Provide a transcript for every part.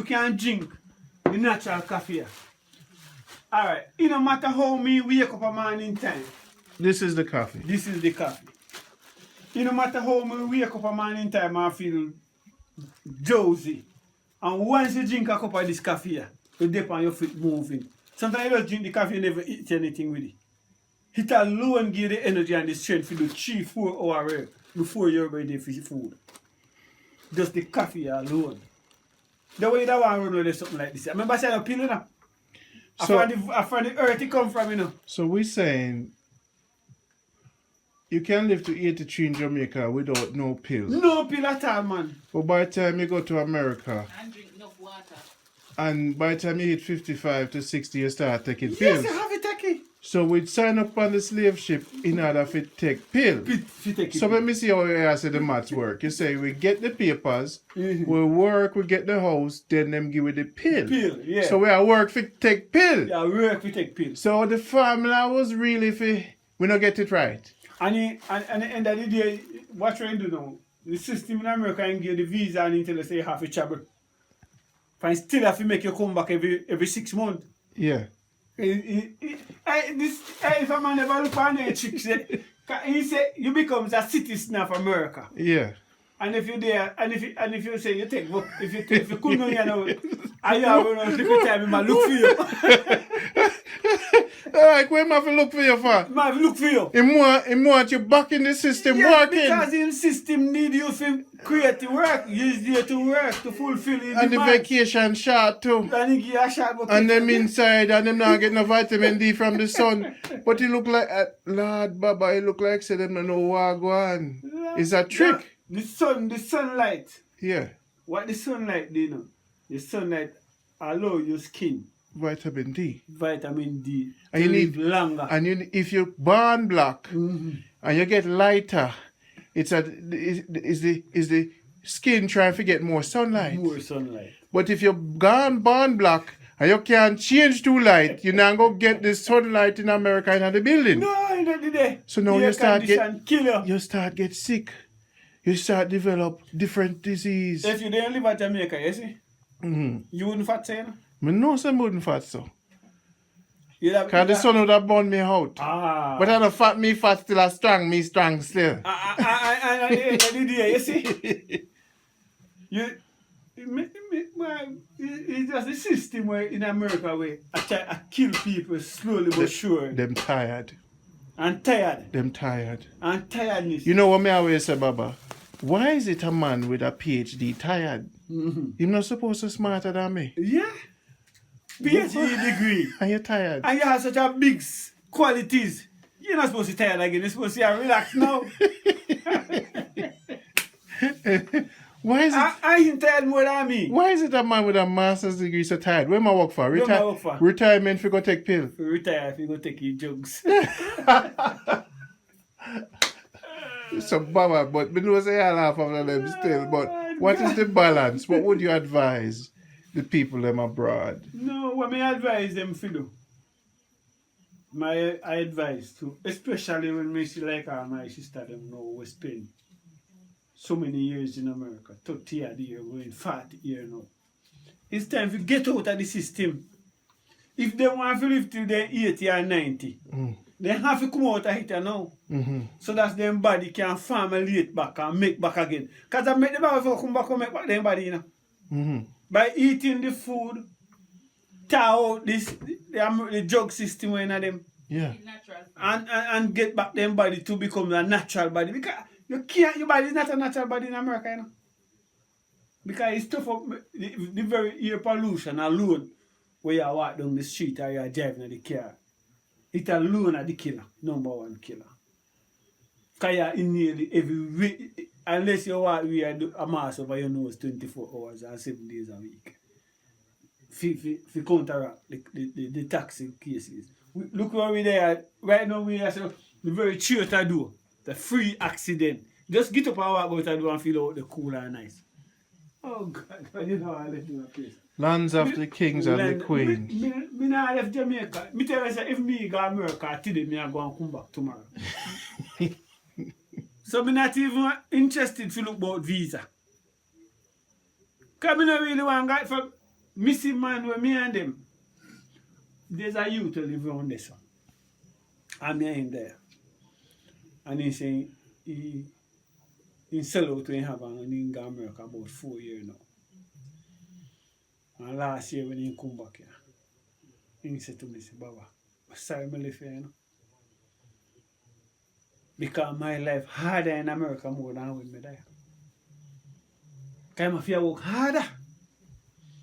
you can drink the natural coffee. Alright, it no matter how me wake up a morning time. This is the coffee. This is the coffee. It no matter how me wake up a morning time, I feel drowsy. And once you drink a cup of this coffee, you dip on your feet moving. Sometimes you just drink the coffee and never eat anything with it. It alone give the energy and the strength to do 3-4 hours work before you're ready for food. Just the coffee alone. The way that one run with something like this. I remember saying a pill, you know? So, I find the earth it come from, you know. So we're saying you can live to 83 in Jamaica without no pill. No pill at all, man. But by the time you go to America, And drink enough water. and by the time you hit 55 to 60, you start taking pills. Yes, you have to take it. So we'd sign up on the slave ship in order to take pill. So let me see how you say the maths work. You say we get the papers, we work, we get the house, then them give you the pill. Pill, yeah. So we are work for take pill. Yeah, work we take pill. So the formula was really for we don't get it right. And at the end of the day, what you do now? The system in America and give the visa and until they say you have to travel. And still have to make you come back every 6 months. Yeah. If a man never look on the tricks, he say you become a citizen of America. Yeah. And if you're there, and if you say you take, if you couldn't you know, I have to take time, man, look for you. Like, where am I look for you for? Man, look for you. He want you back in the system working. Because the system need you to create the work. You're there to work, to fulfill it. And the vacation short too. And he give a shot. And them inside, and them not get no vitamin D from the sun. But he look like, Lord Baba, he look like say them no know what go on. It's a trick. The sunlight. Yeah. What the sunlight do, you know? The sunlight allow your skin. Vitamin D. Vitamin D. And you need longer. And if you born black and you get lighter, is the skin trying to get more sunlight. More sunlight. But if you're born black and you can't change to light, you now go get the sunlight in America in the building. No, in the day. So now you start get sick. You start develop different disease. If you didn't live at Jamaica, you see, you wouldn't fat say, you know? I know some wouldn't fat so. Because the sun would have burn me out. Ah. But I don't fat me fat still a strong, me strong still. And at the end of the day, you see, it's just the system where in America where I kill people slowly but sure. Them tired. And tired. Them tired. And tiredness. You know what me always say, Baba? Why is it a man with a PhD tired? He's not supposed to smarter than me. Yeah. PhD degree. And you're tired. And you have such a big qualities. You're not supposed to be tired again. You're supposed to relax now. Why is it? I ain't tired more than me. Why is it a man with a master's degree so tired? Where am I work for? For? Retirement if you go take pill. Retire if you go take your drugs. So, Baba, but we know say I laugh after them still. But what is the balance? What would you advise the people them abroad? No, what me advise them to do? I advise to, especially when me see like my sister them know we spend so many years in America, 30 years, going 40 years now. It's time to get out of the system. If they want to live till they're 80 or 90, they have to come out of it now. So that their body can formulate back and make back again. Because I make them come back and make back their body, you know. By eating the food, tear out the drug system in them. Yeah. And get back their body to become a natural body. Because your body is not a natural body in America, you know. Because it's tough up the very air pollution alone where you walk down the street or you're driving in the car. It alone is the killer, number one killer. Because you're in nearly every week, unless you walk with a mask over your nose 24 hours and 7 days a week. To counteract the toxic cases. Look where we there. Right now we are the very theater door. The free accident. Just get up and walk out the door and feel out the cool and nice. Oh God, you know I left in a place. Lands of the kings and the queens. Me not left Jamaica. Me tell you, if me go America today, me go and come back tomorrow. So me not even interested to look about visa. Because me not really want to missing man where me and them. There's a youth who live around this one. And me in there. And he say he sell out to him have and he go America about 4 years now. And last year when he come back here, he said to me, say, Baba, sorry me live here, you know. Because my life harder in America more than when me there. Because I feel work harder.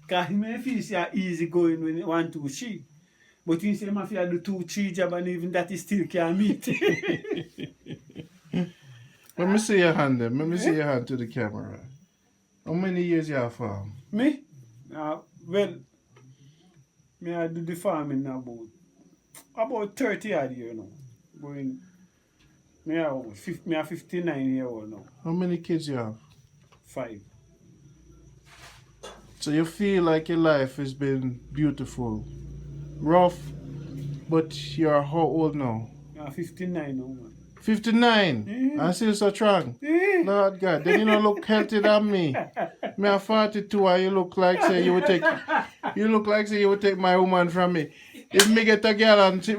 Because he may feel say easy going when he want to she. But he say I feel do 2-3 job and even that he still can't meet. Let me see your hand then. Let me see your hand to the camera. How many years you have farm? Me? Well, me I do the farming now about 30 odd years now. Going, me are 59 years old now. How many kids you have? 5. So you feel like your life has been beautiful, rough, but you're how old now? I'm 59 now, man. 59? I still so strong. Lord God, then you don't look healthy than me. Me are 42 and you look like say you would take my woman from me. If me get a girl and she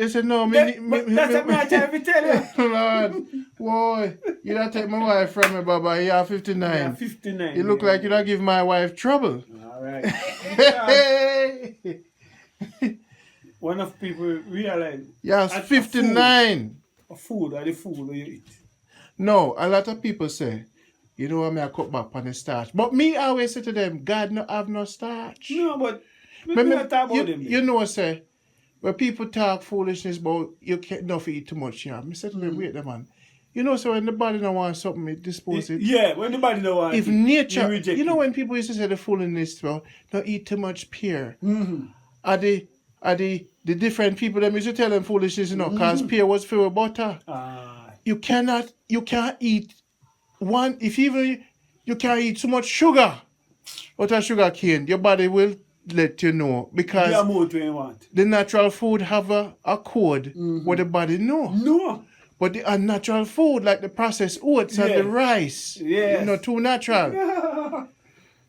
say no, That's what me I try to tell you. Lord, boy, you don't take my wife from me, Baba. You are 59. Yeah, 59. You look like you don't give my wife trouble. All right. One of people realize. Yes, 59. Food or the food you eat. No, a lot of people say, you know what, I cut back on the starch. But me always say to them, God no have no starch. No, but we don't talk about them. You know, say, when people talk foolishness about you can't not eat too much, yeah. I say to them, wait, man. You know, so when the body don't want something, it dispose it. Yeah, when the body don't want if it, nature, you know, when people used to say the foolishness, well, don't eat too much pear. Are the different people that used to tell them foolishness, you know, because pear was filled with butter. You can't eat one, if even you can't eat too much sugar out of sugar cane, your body will let you know because the natural food have a code where the body know. No. But the unnatural food, like the processed oats and the rice, you know, too natural.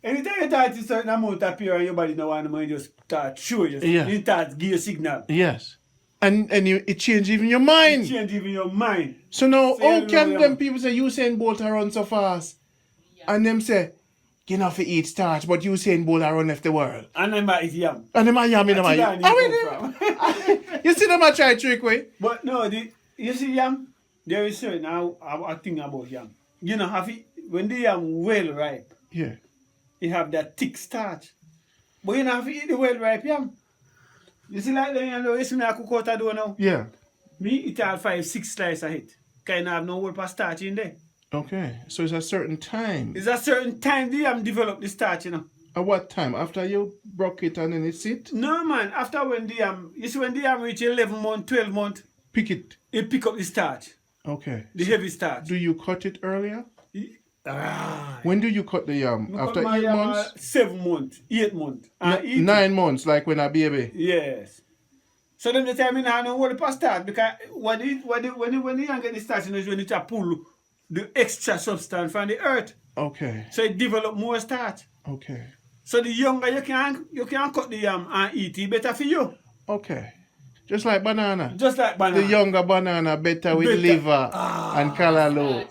Anytime you start a certain amount of pear, your body don't want to just start show you. It starts give you a signal. Yes. And it change even your mind. It change even your mind. So now, how can them people say Usain Bolt run so fast? Yeah. And them say, you know, to eat starch, but Usain Bolt run left the world. And them might eat yam. And them are yam in them. You see them a try trick way? But no, you see yam, there is certain I think about yam. You know, when the yam well ripe, yeah, you have that thick starch. But you don't have to eat the well ripe yam. You see like you see me I cook out a dough now? Yeah. Me eat all 5-6 slices of it. Kind of have no whole starch in there. Okay. So it's a certain time. It's a certain time the yam develop the starch, you know. At what time? After you broke it and then it sit? No man, after when the yam, you see when the yam reach 11 months, 12 months. Pick it. It pick up the starch. Okay. The heavy starch. Do you cut it earlier? When do you cut the yam? After 8 months? 7 months, 8 months. 9 months, like when a baby? Yes. So then the time I know what the start because when the young get the starch, you know, when it pull the extra substance from the earth. Okay. So it develop more starch. Okay. So the younger you can cut the yam and eat it better for you. Okay. Just like banana. Just like banana. The younger banana better with liver and callaloo.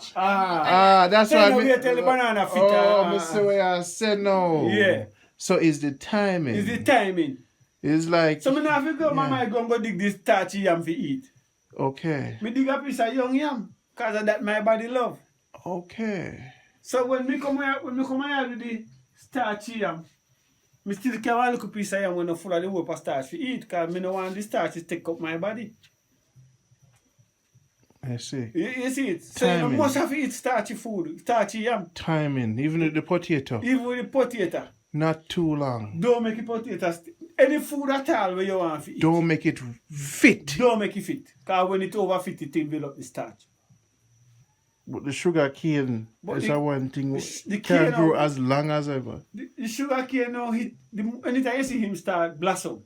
That's why I tell the banana fit. I see what I said no. Yeah. So it's the timing. It's the timing. It's like. So I have to go, Mama, I go dig this starchy yam for eat. Okay. Me dig a piece of young yam because of that my body love. Okay. So when me come here with the starchy yam, I still can have a little piece of yam when I full of the whole starch to eat because I don't want the starch to take up my body. I see. You see it? So you must have to eat starchy food, starchy yam. Timing, even with the potato. Even with the potato. Not too long. Don't make it potato. Any food at all where you want to eat. Don't make it fit. Don't make it fit. Because when it overfit, it develop the starch. But the sugar cane is one thing the can grow as long as ever. The sugar cane now, anytime you see him start blossom.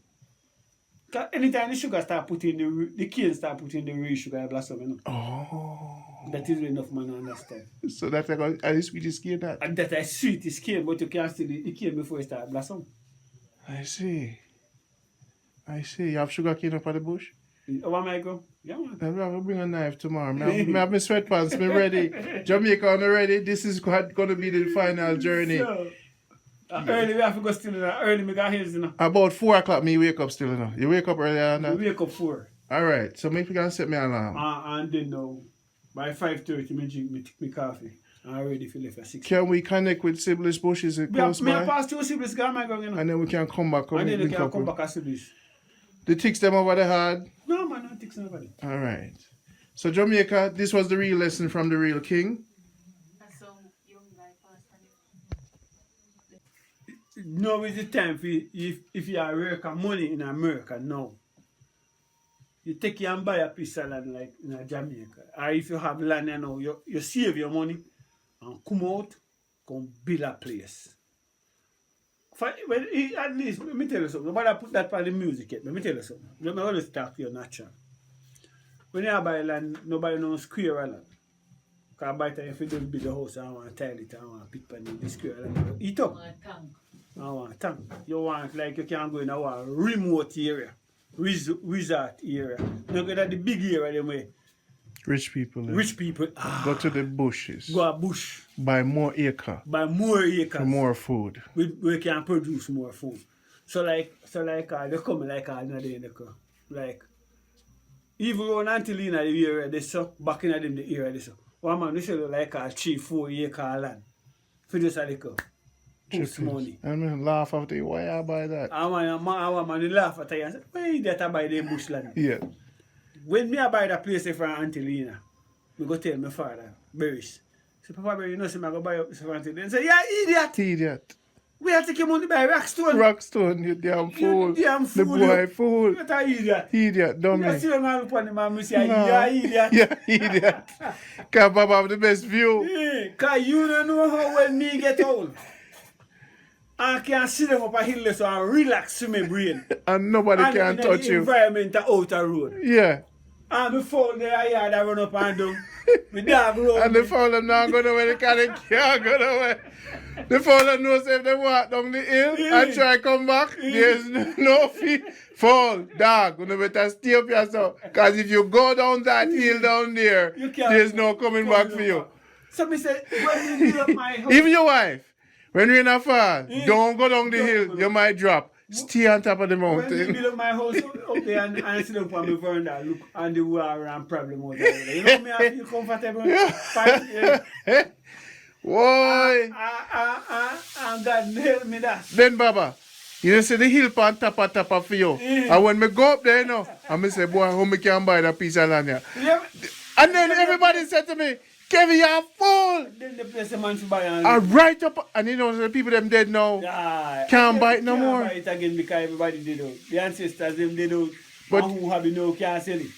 Because anytime the sugar start putting the cane start putting the real sugar blossom, you know. Oh. That is enough man understand. So that's like a sweetest cane that. And that is sweetest cane, but you can't see the cane before it start blossom. I see. You have sugar cane up at the bush? Over my go? Yeah, man. I'm going to bring a knife tomorrow. I have my sweatpants. Me ready. Jamaica, I'm ready. This is going to be the final journey. So, early we have to go still. Early me got hills, you know. About 4 o'clock, me wake up still, you know. You wake up earlier than that? We wake up 4. All right. So maybe you can set me alarm. And then now, by 5:30, me drink me coffee. I'm ready for left at 6. Can we connect with Sibley's bushes close by? Me pass 2 Sibley's, got my gun, you know. And then we can come back. And then we can come back as Sibley's. The ticks them over the hard? No, man, no ticks nobody. All right. So Jamaica, this was the real lesson from the real king. Now is the time for if you are working money in America now. You take you and buy a piece of land like in Jamaica. Or if you have land you know, you save your money and come out, come build a place. At least, let me tell you something. Nobody put that for the music yet. Let me tell you something. Let me always talk to you natural. When you buy land, nobody knows square land. Because by the time if you don't build a house, I want to tile it, I want to pick on the square land. Eat up. I want a tank. You want like you can go in a remote area, resort area. You go to the big area them way. Rich people. Rich people. Go to the bushes. Go a bush. Buy more acre. Buy more acres. For more food. We can produce more food. So they come like all in the like even on Antilina the area they so back in them the area they so. One man we sell like 3-4 acre land. For just a little. Money. I mean, laugh after you. Why I buy that? I want man to laugh at you and say, why that I buy the bushland? Yeah. When me I buy that place from Antilina, I go tell my father, Beris. So Papa Berry, you know, so I go buy up this from Antilina. Say, yeah, idiot. Idiot. We have to take money to buy Rockstone. Rockstone, you damn fool. You damn fool. The boy fool. You're an idiot. Idiot, dummy. You see when I look on him and say, yeah, idiot. Yeah, idiot. Because Papa have the best view. Yeah, because you don't know how well me get old. I can sit them up a hill so I relax to my brain. And nobody can touch you. Environment outer road. Yeah. And before the yard I run up and down. My dog road. And the fowl them now go away, they can't go away. The fowl them knows if they walk down the hill and try come back, there's no feet. Fowl, dog, you better stay up yourself. Because if you go down that hill down there, there's no coming back for you. So me say, when you build up my house. Even your wife. When you're in a fall, don't go down the hill, you might drop. Stay on top of the mountain. When you build up my house up there and sit up on my veranda, look on the war and problem out there. You know me, I feel comfortable. Fight, Why? And God help me that. Then, Baba, you see the hill on top for you. And when me go up there, you know, and me say, boy, how me can buy that piece of land here? And then everybody said to me, Kevin, you're a fool. Then the place the man to buy right up, and you know, the people them dead now can't buy it no more. Can't buy it again because everybody did out. The ancestors them did out. But and who have it now can't sell it.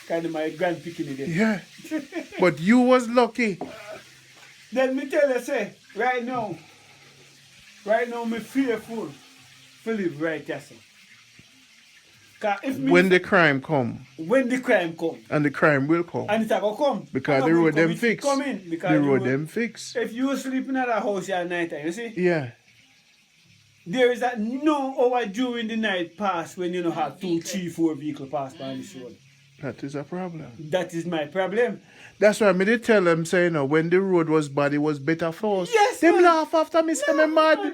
Because my grand picking it. Yeah. But you was lucky. Then me tell you, say, right now, me fearful to live right here, sir. When the crime come. When the crime come. And the crime will come. And it's going to come. Because the road them fix. The road them fix. If you sleep in a house at night time, you see? Yeah. There is no hour during the night pass when you don't have 2, 3, 4 vehicles pass by this road. That is a problem. That is my problem. That's why I did tell them, say, you know, when the road was bad, it was better for us. Yes, them man. laugh after me, say me mad.